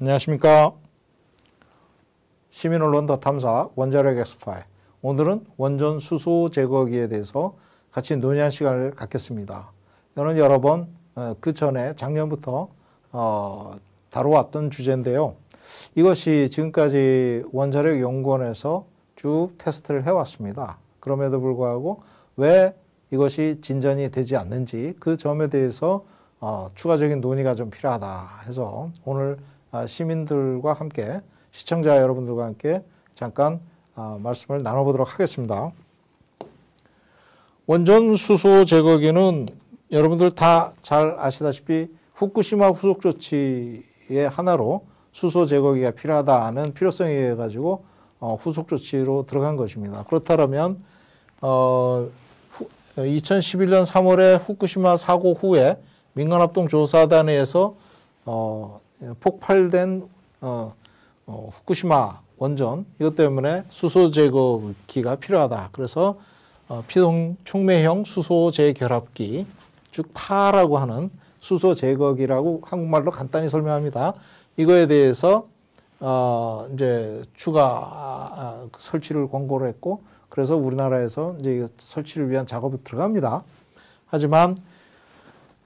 안녕하십니까. 시민언론 더 탐사 원자력 엑스파일. 오늘은 원전 수소 제거기에 대해서 같이 논의한 시간을 갖겠습니다. 이거는 여러 번 그 전에 작년부터 다뤄왔던 주제인데요. 이것이 지금까지 원자력연구원에서 쭉 테스트를 해왔습니다. 그럼에도 불구하고 왜 이것이 진전이 되지 않는지 그 점에 대해서 추가적인 논의가 좀 필요하다 해서 오늘 시민들과 함께 시청자 여러분들과 함께 잠깐 말씀을 나눠보도록 하겠습니다. 원전 수소 제거기는 여러분들 다 잘 아시다시피 후쿠시마 후속 조치의 하나로 수소 제거기가 필요하다는 필요성에 의해 가지고 후속 조치로 들어간 것입니다. 그렇다면 2011년 3월에 후쿠시마 사고 후에 민간합동조사단에서 폭발된 후쿠시마 원전 이것 때문에 수소 제거기가 필요하다. 그래서 피동 촉매형 수소 재결합기 즉 파라고 하는 수소 제거기라고 한국말로 간단히 설명합니다. 이거에 대해서 이제 추가 설치를 권고를 했고 그래서 우리나라에서 이제 설치를 위한 작업이 들어갑니다. 하지만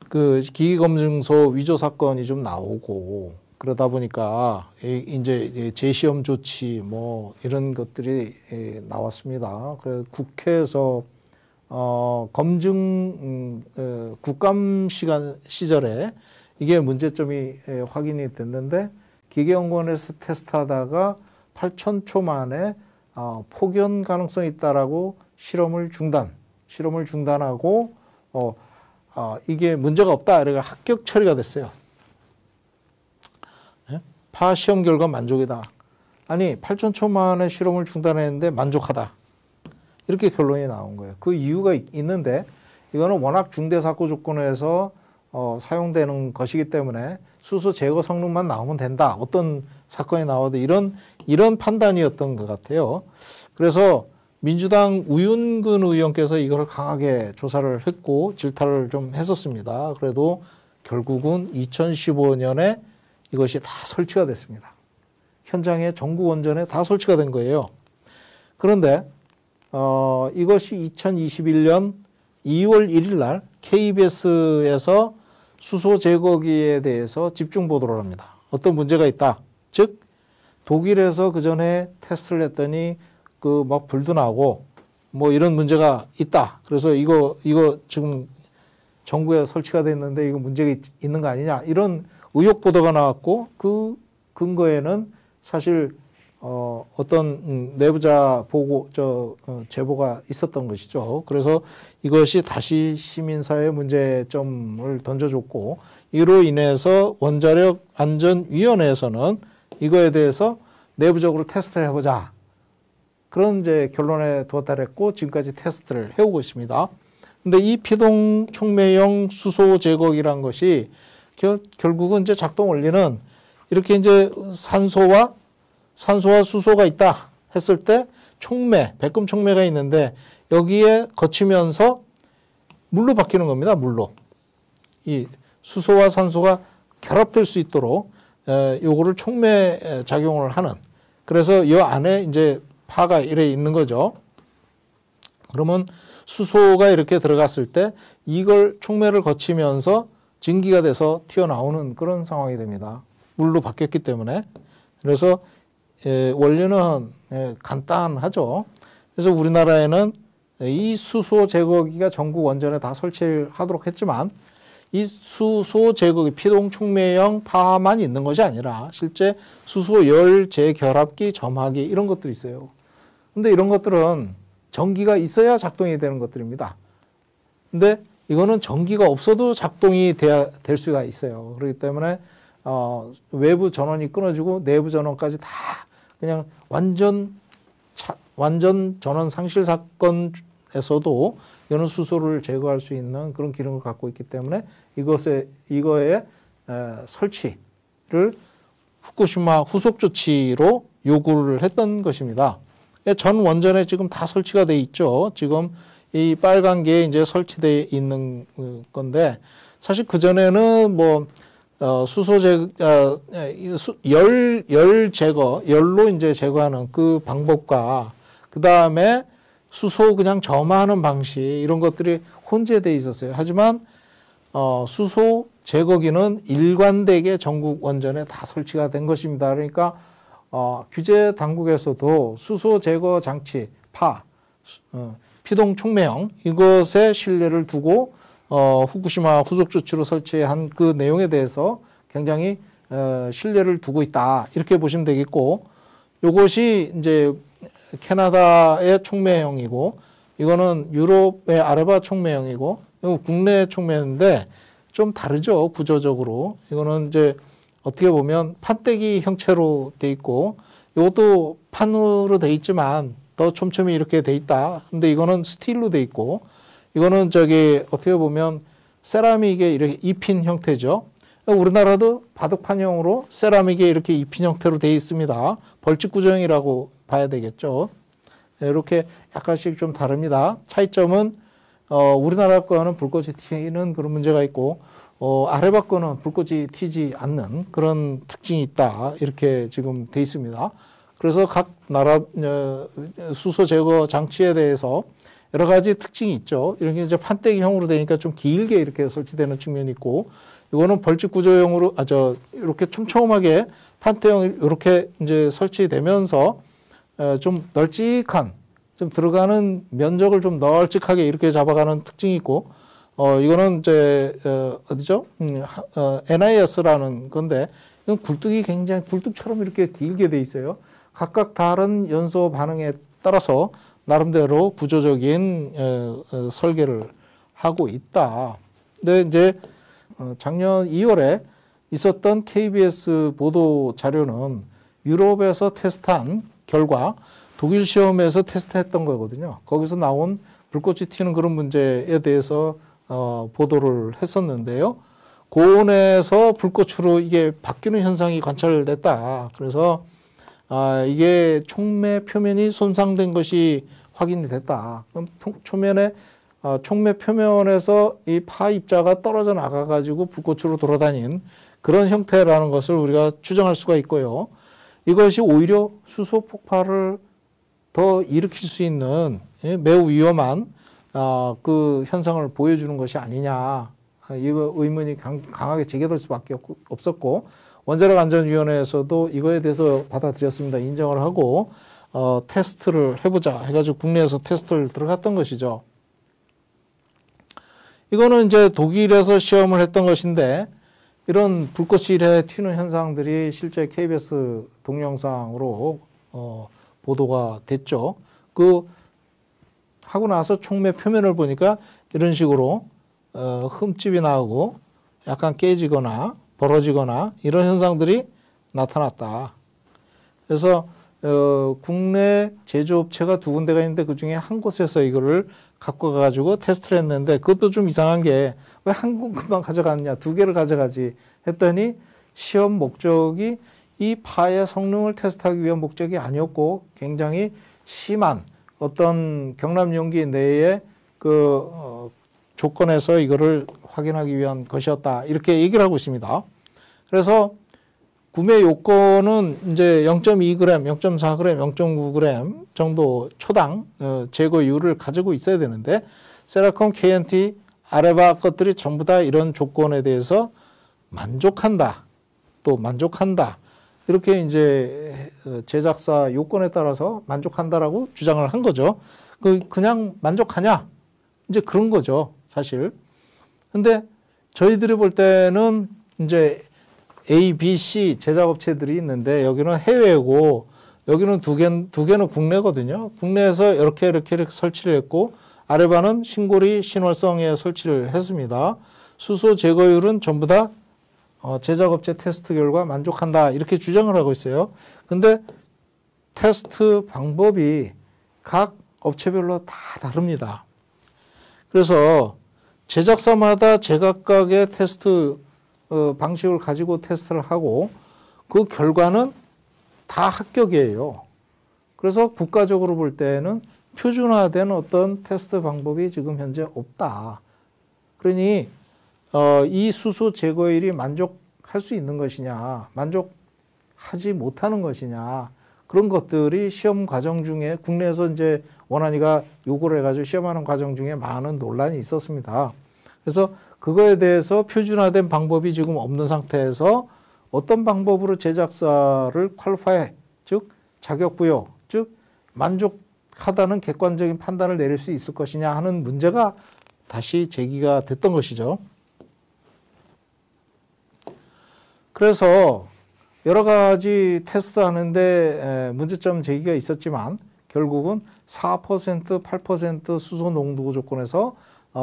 그 기기검증소 위조 사건이 좀 나오고 그러다 보니까 이제 재시험 조치 뭐 이런 것들이 나왔습니다. 그래서 국회에서 검증 국감 시절에 이게 문제점이 확인이 됐는데 기계연구원에서 테스트하다가 8,000초 만에 폭연 가능성이 있다라고 실험을 중단하고 이게 문제가 없다. 이래가 합격 처리가 됐어요. 파 시험 결과 만족이다. 아니 8,000초 만에 실험을 중단했는데 만족하다. 이렇게 결론이 나온 거예요. 그 이유가 있는데 이거는 워낙 중대 사고 조건에서 사용되는 것이기 때문에 수소 제거 성능만 나오면 된다. 어떤 사건이 나와도 이런 판단이었던 것 같아요. 그래서 민주당 우윤근 의원께서 이걸 강하게 조사를 했고 질타를 좀 했었습니다. 그래도 결국은 2015년에 이것이 다 설치가 됐습니다. 현장에 전국 원전에 다 설치가 된 거예요. 그런데 이것이 2021년 2월 1일 날 KBS에서 수소 제거기에 대해서 집중 보도를 합니다. 어떤 문제가 있다. 즉 독일에서 그 전에 테스트를 했더니 그 막 불도 나고 뭐 이런 문제가 있다. 그래서 이거 지금 전국에 설치가 됐는데 이거 문제가 있는 거 아니냐. 이런 의혹 보도가 나왔고 그 근거에는 사실 어떤 내부자 보고 제보가 있었던 것이죠. 그래서 이것이 다시 시민사회 문제점을 던져줬고 이로 인해서 원자력 안전위원회에서는 이거에 대해서 내부적으로 테스트를 해보자. 그런 이제 결론에 도달했고 지금까지 테스트를 해오고 있습니다. 근데 이 피동 촉매형 수소 제거기란 것이 결국은 이제 작동 원리는 이렇게 이제 산소와 수소가 있다 했을 때 백금 촉매가 있는데 여기에 거치면서 물로 바뀌는 겁니다. 물로. 이 수소와 산소가 결합될 수 있도록 요거를 촉매 작용을 하는. 그래서 이 안에 이제 파가 이래 있는 거죠. 그러면 수소가 이렇게 들어갔을 때 이걸 촉매를 거치면서 증기가 돼서 튀어나오는 그런 상황이 됩니다. 물로 바뀌었기 때문에. 그래서 원리는 간단하죠. 그래서 우리나라에는 이 수소 제거기가 전국 원전에 다 설치하도록 했지만 이 수소 제거기 피동 촉매형 파만 있는 것이 아니라 실제 수소 열 재결합기 점화기 이런 것들이 있어요. 근데 이런 것들은 전기가 있어야 작동이 되는 것들입니다. 근데 이거는 전기가 없어도 작동이 될 수가 있어요. 그렇기 때문에 외부 전원이 끊어지고 내부 전원까지 다 그냥 완전 전원 상실 사건에서도 이거는 수소를 제거할 수 있는 그런 기능을 갖고 있기 때문에 이거의 설치를 후쿠시마 후속 조치로 요구를 했던 것입니다. 전 원전에 지금 다 설치가 돼 있죠. 지금 이 빨간 게 이제 설치되어 있는 건데 사실 그전에는 뭐 수소 열 제거, 열로 이제 제거하는 그 방법과 그 다음에 수소 그냥 점화하는 방식 이런 것들이 혼재되어 있었어요. 하지만 수소 제거기는 일관되게 전국 원전에 다 설치가 된 것입니다. 그러니까 규제 당국에서도 수소 제거 장치 피동 촉매형 이것에 신뢰를 두고 후쿠시마 후속 조치로 설치한 그 내용에 대해서 굉장히 신뢰를 두고 있다 이렇게 보시면 되겠고, 이것이 이제 캐나다의 촉매형이고 이거는 유럽의 아레바 촉매형이고 이거 국내 촉매인데 좀 다르죠 구조적으로. 이거는 이제 어떻게 보면 판때기 형체로 돼 있고 이것도 판으로 돼 있지만 더 촘촘히 이렇게 돼 있다. 근데 이거는 스틸로 돼 있고 이거는 어떻게 보면 세라믹에 이렇게 입힌 형태죠. 우리나라도 바둑판형으로 세라믹에 이렇게 입힌 형태로 돼 있습니다. 벌집 구조형이라고 봐야 되겠죠. 이렇게 약간씩 좀 다릅니다. 차이점은 우리나라 거는 불꽃이 튀는 그런 문제가 있고 아레바 거는 불꽃이 튀지 않는 그런 특징이 있다. 이렇게 지금 돼 있습니다. 그래서 각 나라 수소 제거 장치에 대해서 여러 가지 특징이 있죠. 이런 게 이제 판때기형으로 되니까 좀 길게 이렇게 설치되는 측면이 있고, 이거는 벌집 구조형으로 이렇게 촘촘하게 판때형 이렇게 이제 설치되면서 좀 널찍한 좀 들어가는 면적을 좀 널찍하게 이렇게 잡아가는 특징이 있고, 이거는 이제 어디죠? NIS라는 건데 이건 굴뚝이 굉장히 굴뚝처럼 이렇게 길게 돼 있어요. 각각 다른 연소 반응에 따라서 나름대로 구조적인 설계를 하고 있다. 근데 이제 작년 2월에 있었던 KBS 보도 자료는 유럽에서 테스트한 결과 독일 시험에서 테스트했던 거거든요. 거기서 나온 불꽃이 튀는 그런 문제에 대해서 보도를 했었는데요. 고온에서 불꽃으로 이게 바뀌는 현상이 관찰됐다. 그래서 이게 촉매 표면이 손상된 것이 확인이 됐다. 그럼 촉매 표면에서 이 파 입자가 떨어져 나가가지고 불꽃으로 돌아다닌 그런 형태라는 것을 우리가 추정할 수가 있고요. 이것이 오히려 수소 폭발을 더 일으킬 수 있는 매우 위험한 그 현상을 보여주는 것이 아니냐. 이거 의문이 강하게 제기될 수밖에 없었고, 원자력 안전위원회에서도 이거에 대해서 받아들였습니다. 인정을 하고 테스트를 해보자 해가지고 국내에서 테스트를 들어갔던 것이죠. 이거는 이제 독일에서 시험을 했던 것인데 이런 불꽃이 이래 튀는 현상들이 실제 KBS 동영상으로 보도가 됐죠. 그 하고 나서 촉매 표면을 보니까 이런 식으로 흠집이 나오고 약간 깨지거나 벌어지거나 이런 현상들이 나타났다. 그래서 국내 제조업체가 2군데가 있는데 그중에 한 곳에서 이거를 갖고 가가지고 테스트를 했는데 그것도 좀 이상한 게 왜 한 군데만 가져갔냐 2개를 가져가지 했더니 시험 목적이 이 파의 성능을 테스트하기 위한 목적이 아니었고 굉장히 심한 어떤 경남용기 내의 그 조건에서 이거를 확인하기 위한 것이었다. 이렇게 얘기를 하고 있습니다. 그래서 구매 요건은 이제 0.2g, 0.4g, 0.9g 정도 초당 제거율을 가지고 있어야 되는데 세라콤, KNT, 아레바 것들이 전부 다 이런 조건에 대해서 만족한다. 또 만족한다. 이렇게 이제 제작사 요건에 따라서 만족한다라고 주장을 한 거죠. 그냥 만족하냐? 이제 그런 거죠, 사실. 근데 저희들이 볼 때는 이제 A, B, C 제작업체들이 있는데 여기는 해외고 여기는 두 개는 국내거든요. 국내에서 이렇게 설치를 했고 아레바는 신고리 신월성에 설치를 했습니다. 수소 제거율은 전부 다 제작업체 테스트 결과 만족한다. 이렇게 주장을 하고 있어요. 근데 테스트 방법이 각 업체별로 다 다릅니다. 그래서 제작사마다 제각각의 테스트 방식을 가지고 테스트를 하고 그 결과는 다 합격이에요. 그래서 국가적으로 볼 때는 표준화된 어떤 테스트 방법이 지금 현재 없다. 그러니 이 수소 제거율이 만족할 만족할 수 있는 것이냐, 만족하지 못하는 것이냐, 그런 것들이 시험 과정 중에 국내에서 이제 원안위가 요구를 해가지고 시험하는 과정 중에 많은 논란이 있었습니다. 그래서 그거에 대해서 표준화된 방법이 지금 없는 상태에서 어떤 방법으로 제작사를 퀄리파이, 즉 자격 부여, 즉 만족하다는 객관적인 판단을 내릴 수 있을 것이냐 하는 문제가 다시 제기가 됐던 것이죠. 그래서 여러 가지 테스트하는데 문제점 제기가 있었지만 결국은 4%, 8% 수소 농도 조건에서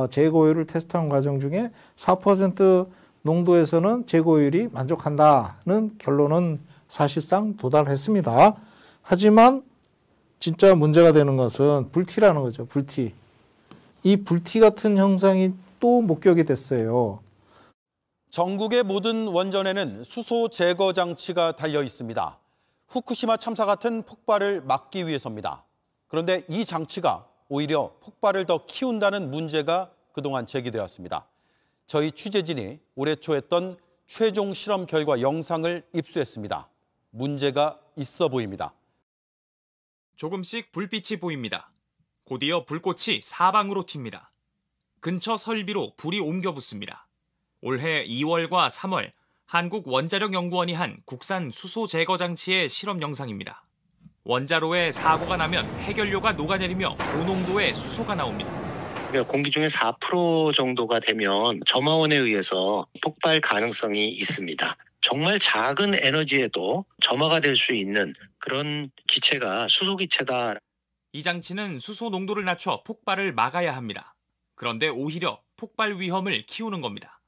재고율을 테스트한 과정 중에 4% 농도에서는 재고율이 만족한다는 결론은 사실상 도달했습니다. 하지만 진짜 문제가 되는 것은 불티라는 거죠. 불티. 이 불티 같은 현상이 또 목격이 됐어요. 전국의 모든 원전에는 수소 제거 장치가 달려 있습니다. 후쿠시마 참사 같은 폭발을 막기 위해서입니다. 그런데 이 장치가 오히려 폭발을 더 키운다는 문제가 그동안 제기되었습니다. 저희 취재진이 올해 초 했던 최종 실험 결과 영상을 입수했습니다. 문제가 있어 보입니다. 조금씩 불빛이 보입니다. 곧이어 불꽃이 사방으로 튑니다. 근처 설비로 불이 옮겨 붙습니다. 올해 2월과 3월 한국원자력연구원이 한 국산 수소 제거 장치의 실험 영상입니다. 원자로에 사고가 나면 해결료가 녹아내리며 고농도의 수소가 나옵니다. 공기 중에 4% 정도가 되면 점화원에 의해서 폭발 가능성이 있습니다. 정말 작은 에너지에도 점화가 될 수 있는 그런 기체가 수소기체다. 이 장치는 수소 농도를 낮춰 폭발을 막아야 합니다. 그런데 오히려 폭발 위험을 키우는 겁니다.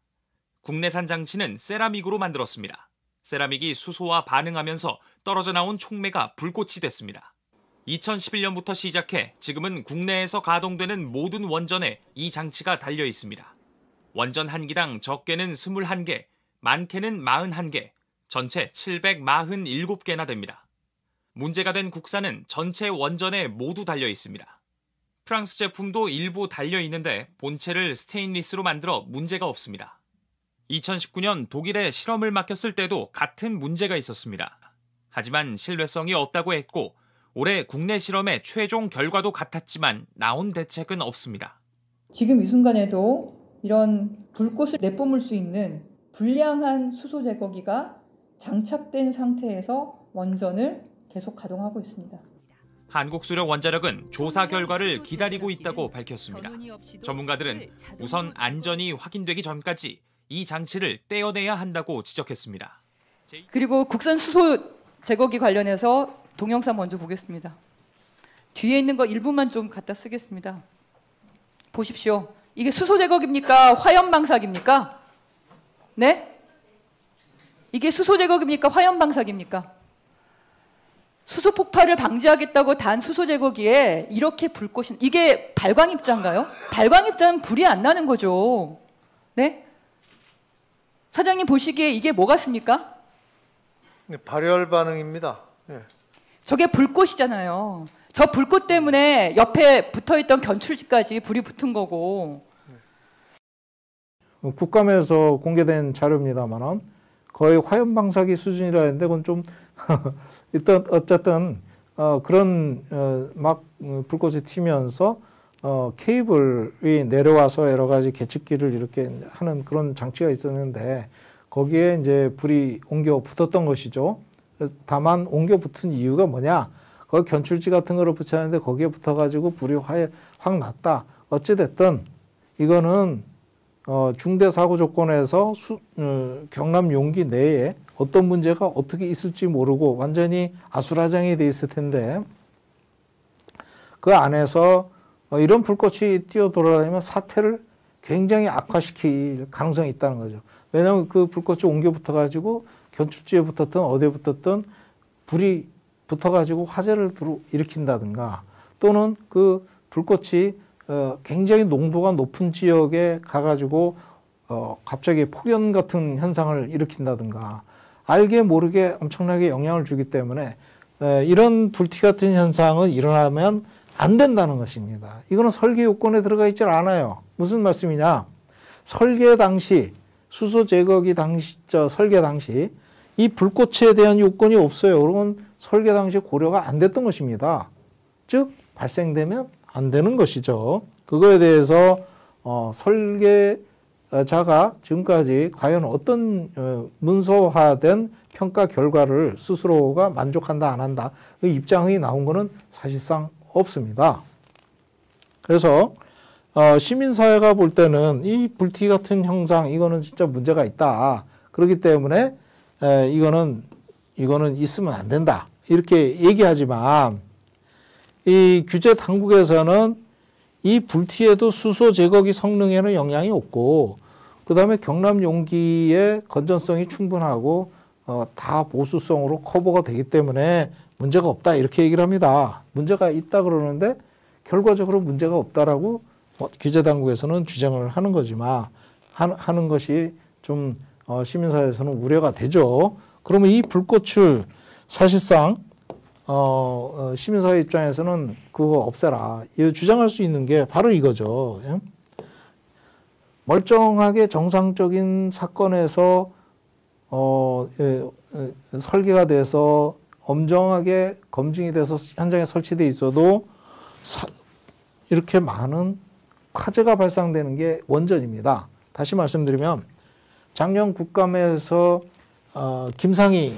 국내산 장치는 세라믹으로 만들었습니다. 세라믹이 수소와 반응하면서 떨어져 나온 촉매가 불꽃이 됐습니다. 2011년부터 시작해 지금은 국내에서 가동되는 모든 원전에 이 장치가 달려 있습니다. 원전 한 기당 적게는 21개, 많게는 41개, 전체 747개나 됩니다. 문제가 된 국산은 전체 원전에 모두 달려 있습니다. 프랑스 제품도 일부 달려 있는데 본체를 스테인리스로 만들어 문제가 없습니다. 2019년 독일에 실험을 맡겼을 때도 같은 문제가 있었습니다. 하지만 신뢰성이 없다고 했고 올해 국내 실험의 최종 결과도 같았지만 나온 대책은 없습니다. 지금 이 순간에도 이런 불꽃을 내뿜을 수 있는 불량한 수소 제거기가 장착된 상태에서 원전을 계속 가동하고 있습니다. 한국수력원자력은 조사 결과를 기다리고 있다고 밝혔습니다. 전문가들은 우선 안전이 확인되기 전까지 이 장치를 떼어내야 한다고 지적했습니다. 그리고 국산 수소 제거기 관련해서 동영상 먼저 보겠습니다. 뒤에 있는 거 일부만 좀 갖다 쓰겠습니다. 보십시오. 이게 수소 제거기입니까? 화염 방사기입니까? 네? 이게 수소 제거기입니까? 화염 방사기입니까? 수소 폭발을 방지하겠다고 단 수소 제거기에 이렇게 불꽃이, 이게 발광 입자인가요? 발광 입자는 불이 안 나는 거죠. 네? 사장님 보시기에 이게 뭐 같습니까? 네, 발열 반응입니다. 네. 저게 불꽃이잖아요. 저 불꽃 때문에 옆에 붙어있던 견출지까지 불이 붙은 거고. 국감에서 공개된 자료입니다만 거의 화염 방사기 수준이라 했는데 그건 좀 일단 어쨌든 그런 막 불꽃이 튀면서 케이블이 내려와서 여러 가지 계측기를 이렇게 하는 그런 장치가 있었는데 거기에 이제 불이 옮겨 붙었던 것이죠. 다만 옮겨 붙은 이유가 뭐냐? 거기 견출지 같은 거를 붙였는데 거기에 붙어가지고 불이 확 났다. 어찌됐든 이거는 중대 사고 조건에서 경남 용기 내에 어떤 문제가 어떻게 있을지 모르고 완전히 아수라장이 돼 있을 텐데 그 안에서 이런 불꽃이 뛰어 돌아다니면 사태를 굉장히 악화시킬 가능성이 있다는 거죠. 왜냐하면 그 불꽃이 옮겨 붙어가지고 견출지에 붙었든 어디에 붙었든 불이 붙어가지고 화재를 일으킨다든가 또는 그 불꽃이 굉장히 농도가 높은 지역에 가가지고 갑자기 폭염 같은 현상을 일으킨다든가 알게 모르게 엄청나게 영향을 주기 때문에 이런 불티 같은 현상은 일어나면 안 된다는 것입니다. 이거는 설계 요건에 들어가 있지 않아요. 무슨 말씀이냐? 설계 당시 수소 제거기 당시, 설계 당시 이 불꽃에 대한 요건이 없어요. 그러면 설계 당시 고려가 안 됐던 것입니다. 즉 발생되면 안 되는 것이죠. 그거에 대해서 설계자가 지금까지 과연 어떤 문서화된 평가 결과를 스스로가 만족한다 안 한다 그 입장이 나온 것은 사실상 없습니다. 그래서 시민사회가 볼 때는 이 불티 같은 형상 이거는 진짜 문제가 있다. 그렇기 때문에 이거는 있으면 안 된다. 이렇게 얘기하지만 이 규제 당국에서는 이 불티에도 수소 제거기 성능에는 영향이 없고 그 다음에 경남 용기의 건전성이 충분하고 다 보수성으로 커버가 되기 때문에 문제가 없다 이렇게 얘기를 합니다. 문제가 있다 그러는데 결과적으로 문제가 없다라고 규제 당국에서는 주장을 하는 거지만 하는 것이 좀 시민사회에서는 우려가 되죠. 그러면 이 불꽃을 사실상 시민사회 입장에서는 그거 없애라. 주장할 수 있는 게 바로 이거죠. 멀쩡하게 정상적인 사건에서 설계가 돼서 엄정하게 검증이 돼서 현장에 설치돼 있어도 이렇게 많은 화재가 발생되는 게 원전입니다. 다시 말씀드리면 작년 국감에서 김상희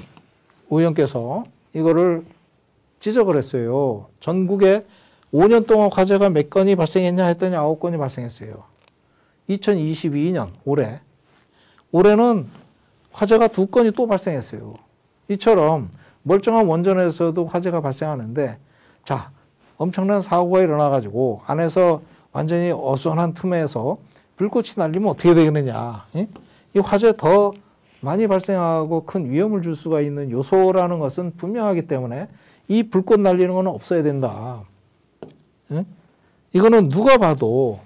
의원께서 이거를 지적을 했어요. 전국에 5년 동안 화재가 몇 건이 발생했냐 했더니 9건이 발생했어요. 2022년 올해는 화재가 2건이 또 발생했어요. 이처럼 멀쩡한 원전에서도 화재가 발생하는데 자 엄청난 사고가 일어나가지고 안에서 완전히 어수선한 틈에서 불꽃이 날리면 어떻게 되겠느냐. 이 화재 더 많이 발생하고 큰 위험을 줄 수가 있는 요소라는 것은 분명하기 때문에 이 불꽃 날리는 건 없어야 된다. 이거는 누가 봐도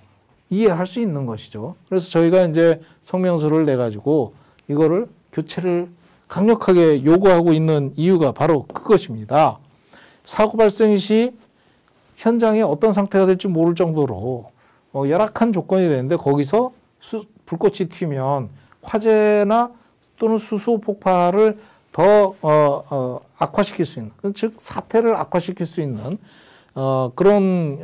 이해할 수 있는 것이죠. 그래서 저희가 이제 성명서를 내가지고 이거를 교체를 강력하게 요구하고 있는 이유가 바로 그것입니다. 사고 발생 시 현장에 어떤 상태가 될지 모를 정도로 열악한 조건이 되는데 거기서 불꽃이 튀면 화재나 또는 수소 폭발을 더 악화시킬 수 있는, 즉 사태를 악화시킬 수 있는 그런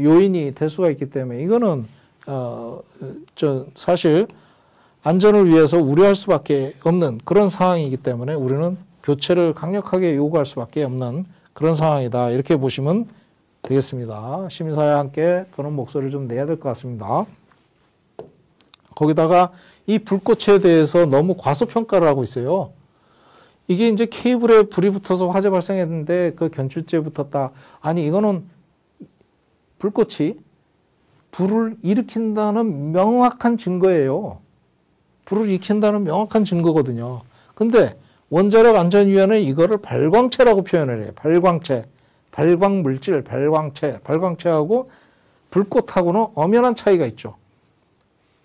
요인이 될 수가 있기 때문에 이거는 사실 안전을 위해서 우려할 수밖에 없는 그런 상황이기 때문에 우리는 교체를 강력하게 요구할 수밖에 없는 그런 상황이다. 이렇게 보시면 되겠습니다. 시민사회와 함께 그런 목소리를 좀 내야 될 것 같습니다. 거기다가 이 불꽃에 대해서 너무 과소평가를 하고 있어요. 이게 이제 케이블에 불이 붙어서 화재 발생했는데 그 견출제 붙었다. 아니 이거는 불꽃이 불을 일으킨다는 명확한 증거예요. 불을 일으킨다는 명확한 증거거든요. 근데 원자력 안전위원회는 이거를 발광체라고 표현을 해요. 발광체. 발광물질, 발광체. 발광체하고 불꽃하고는 엄연한 차이가 있죠.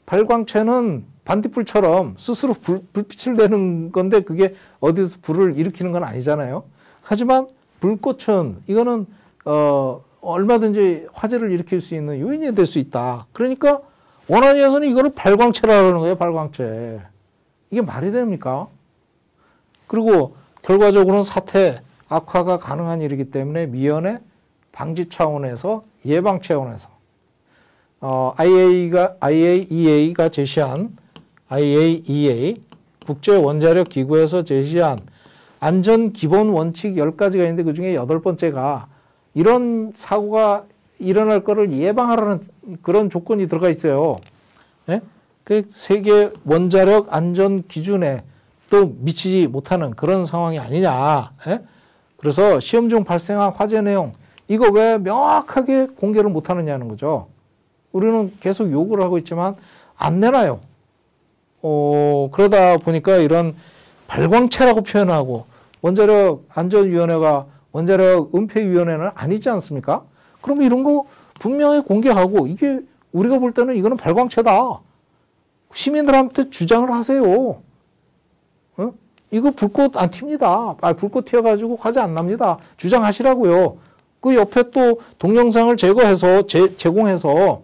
발광체는 반딧불처럼 스스로 불빛을 내는 건데 그게 어디서 불을 일으키는 건 아니잖아요. 하지만 불꽃은 이거는 얼마든지 화재를 일으킬 수 있는 요인이 될 수 있다. 그러니까 원안위에서는 이거를 발광체라고 하는 거예요. 발광체. 이게 말이 됩니까? 그리고 결과적으로는 사태 악화가 가능한 일이기 때문에 미연에 방지 차원에서 예방 차원에서 IAEA가 제시한 IAEA 국제원자력 기구에서 제시한 안전 기본 원칙 10가지가 있는데 그중에 8번째가 이런 사고가 일어날 거를 예방하라는 그런 조건이 들어가 있어요. 네? 그 세계 원자력 안전 기준에 또 미치지 못하는 그런 상황이 아니냐. 네? 그래서 시험 중 발생한 화재 내용 이거 왜 명확하게 공개를 못하느냐는 거죠. 우리는 계속 요구를 하고 있지만 안 내놔요. 그러다 보니까 이런 발광체라고 표현하고 원자력 안전위원회가 원자력 은폐위원회는 아니지 않습니까? 그럼 이런 거 분명히 공개하고 이게 우리가 볼 때는 이거는 발광체다. 시민들한테 주장을 하세요. 이거 불꽃 안 튑니다. 불꽃 튀어가지고 화재 안 납니다. 주장하시라고요. 그 옆에 또 동영상을 제공해서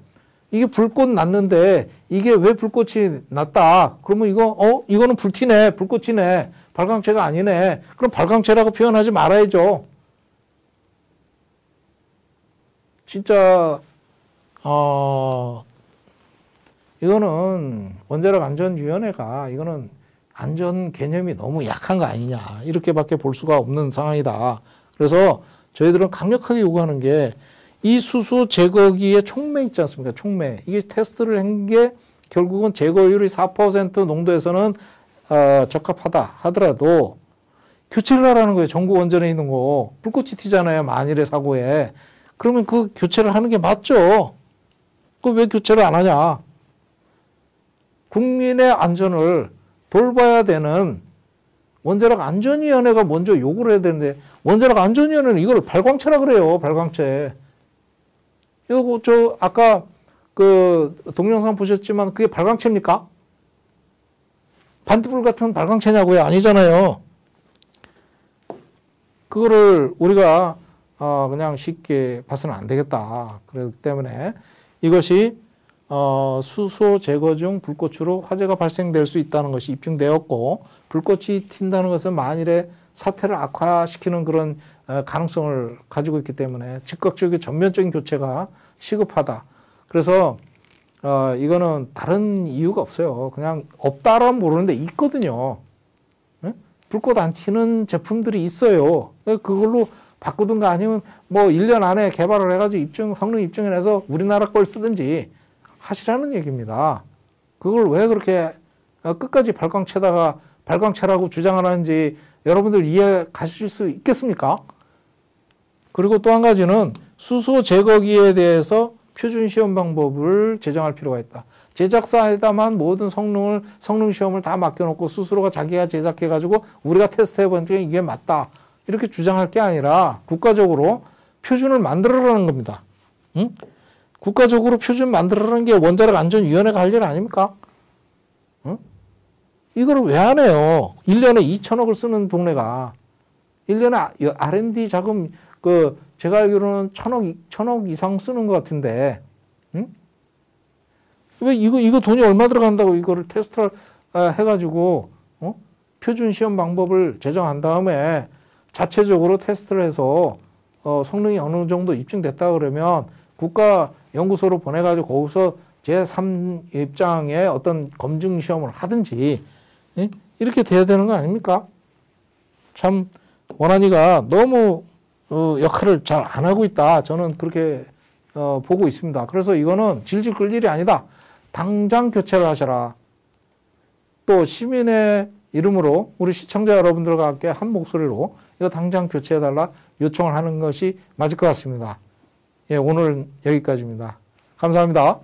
이게 불꽃 났는데 이게 왜 불꽃이 났다? 그러면 이거는 불티네, 불꽃이네, 발광체가 아니네. 그럼 발광체라고 표현하지 말아야죠. 진짜 이거는 원자력 안전위원회가 이거는 안전 개념이 너무 약한 거 아니냐 이렇게밖에 볼 수가 없는 상황이다. 그래서 저희들은 강력하게 요구하는 게 이 수소 제거기의 촉매 있지 않습니까? 촉매. 이게 테스트를 한 게 결국은 제거율이 4% 농도에서는 적합하다 하더라도 교체를 하라는 거예요. 전구 원전에 있는 거. 불꽃이 튀잖아요. 만일의 사고에. 그러면 그 교체를 하는 게 맞죠. 그 왜 교체를 안 하냐. 국민의 안전을 돌봐야 되는 원자력 안전위원회가 먼저 요구를 해야 되는데 원자력 안전위원회는 이걸 발광체라 그래요. 발광체. 이거 아까 그 동영상 보셨지만 그게 발광체입니까? 반딧불 같은 발광체냐고요? 아니잖아요. 그거를 우리가 그냥 쉽게 봐서는 안 되겠다. 그렇기 때문에 이것이 수소 제거 중 불꽃으로 화재가 발생될 수 있다는 것이 입증되었고 불꽃이 튄다는 것은 만일에 사태를 악화시키는 그런 가능성을 가지고 있기 때문에 즉각적인 전면적인 교체가 시급하다. 그래서 이거는 다른 이유가 없어요. 그냥 없다라면 모르는데 있거든요. 네? 불꽃 안 튀는 제품들이 있어요. 그걸로 바꾸든가 아니면 뭐 1년 안에 개발을 해가지고 성능 입증해내서 우리나라 걸 쓰든지 하시라는 얘기입니다. 그걸 왜 그렇게 끝까지 발광체라고 주장하는지 여러분들 이해 가실 수 있겠습니까? 그리고 또 한 가지는 수소 제거기에 대해서 표준 시험 방법을 제정할 필요가 있다. 제작사에다만 모든 성능 시험을 다 맡겨놓고 스스로가 자기가 제작해가지고 우리가 테스트해보니까 이게 맞다. 이렇게 주장할 게 아니라 국가적으로 표준을 만들어라는 겁니다. 응? 국가적으로 표준 만들어라는 게 원자력 안전위원회가 할 일 아닙니까? 응? 이걸 왜 안 해요? 1년에 2천억을 쓰는 동네가 1년에 R&D 자금 제가 알기로는 1,000억 이상 쓰는 것 같은데, 응? 왜 이거 돈이 얼마 들어간다고 이거를 테스트를 해가지고, 표준 시험 방법을 제정한 다음에 자체적으로 테스트를 해서, 성능이 어느 정도 입증됐다 그러면 국가 연구소로 보내가지고 거기서 제3 입장의 어떤 검증 시험을 하든지, 응? 이렇게 돼야 되는 거 아닙니까? 참, 원안위가 너무 역할을 잘 안 하고 있다. 저는 그렇게 보고 있습니다. 그래서 이거는 질질 끌 일이 아니다. 당장 교체를 하셔라. 또 시민의 이름으로 우리 시청자 여러분들과 함께 한 목소리로 이거 당장 교체해달라 요청을 하는 것이 맞을 것 같습니다. 예, 오늘 여기까지입니다. 감사합니다.